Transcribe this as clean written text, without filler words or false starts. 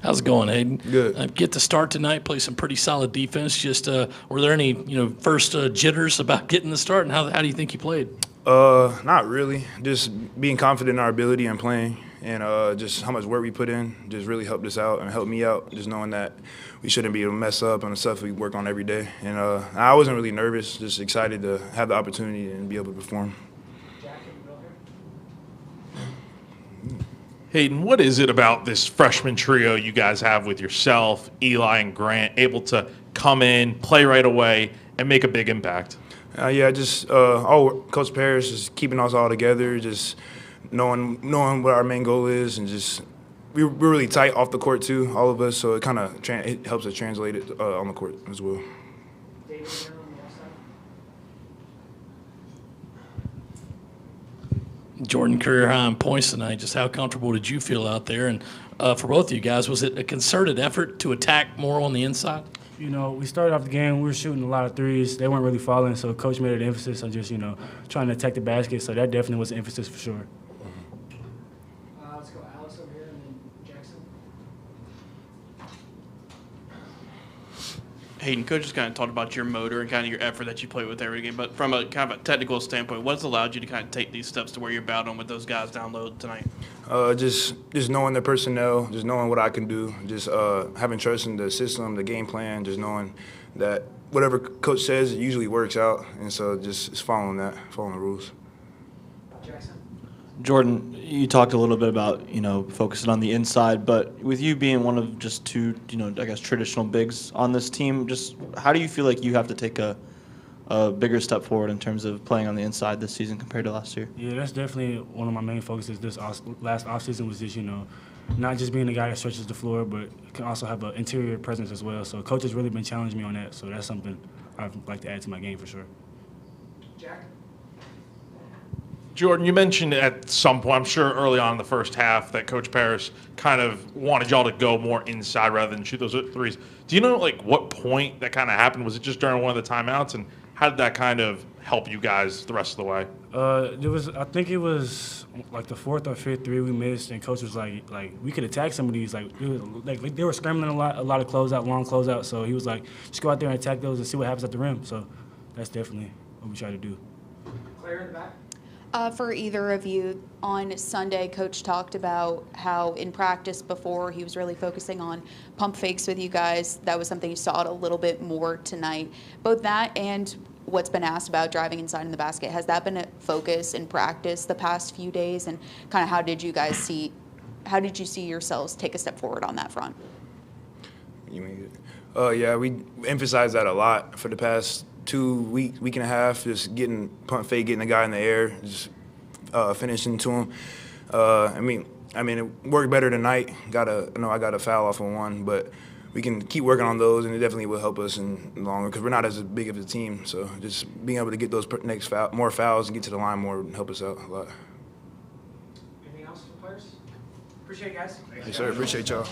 How's it going, Hayden? Good. Get to start tonight, play some pretty solid defense. Just were there any first jitters about getting the start, and how do you think you played? Not really. Just being confident in our ability and playing, and just how much work we put in just really helped us out and helped me out. Just knowing that we shouldn't be able to mess up on the stuff we work on every day. And I wasn't really nervous, just excited to have the opportunity and be able to perform. Hayden, what is it about this freshman trio you guys have with yourself, Eli, and Grant, able to come in, play right away, and make a big impact? Coach Parrish is keeping us all together, just knowing what our main goal is, and just we're really tight off the court too, all of us. So it kind of it helps us translate it on the court as well. Jordan, career high in points tonight. Just how comfortable did you feel out there? And for both of you guys, was it a concerted effort to attack more on the inside? We started off the game, we were shooting a lot of threes. They weren't really falling, so Coach made an emphasis on just, trying to attack the basket. So that definitely was an emphasis for sure. Let's go Alex over here and then Jackson. Hayden, Coach just kind of talked about your motor and kind of your effort that you play with every game. But from a kind of a technical standpoint, what's allowed you to kind of take these steps to where you're battling with those guys down low tonight? Just knowing the personnel, just knowing what I can do, just having trust in the system, the game plan, just knowing that whatever coach says, it usually works out, and so just following the rules. Jackson. Jordan, you talked a little bit about focusing on the inside, but with you being one of just two traditional bigs on this team, just how do you feel like you have to take a bigger step forward in terms of playing on the inside this season compared to last year? Yeah, that's definitely one of my main focuses this last offseason was just, not just being the guy that stretches the floor, but can also have an interior presence as well. So Coach has really been challenging me on that, so that's something I'd like to add to my game for sure. Jack. Jordan, you mentioned at some point, I'm sure early on in the first half, that Coach Parrish kind of wanted y'all to go more inside rather than shoot those threes. Do you know, what point that kind of happened? Was it just during one of the timeouts? And how did that kind of help you guys the rest of the way? I think it was like the fourth or fifth three we missed, and Coach was like we could attack some of these. They were scrambling a lot of long closeout. So he was like, just go out there and attack those and see what happens at the rim. So that's definitely what we try to do. Claire in the back. For either of you, on Sunday, Coach talked about how in practice before he was really focusing on pump fakes with you guys. That was something you saw it a little bit more tonight. Both that and what's been asked about driving inside in the basket, has that been a focus in practice the past few days? And kind of how did you see yourselves take a step forward on that front? Yeah, we emphasized that a lot for the past 2 week and a half, just getting pump fake, getting the guy in the air, just finishing to him. I mean, it worked better tonight. I got a foul off on one, but we can keep working on those, and it definitely will help us in the long run because we're not as big of a team. So just being able to get those more fouls and get to the line more would help us out a lot. Anything else for players? Appreciate it, guys. Yes, sir. Appreciate y'all.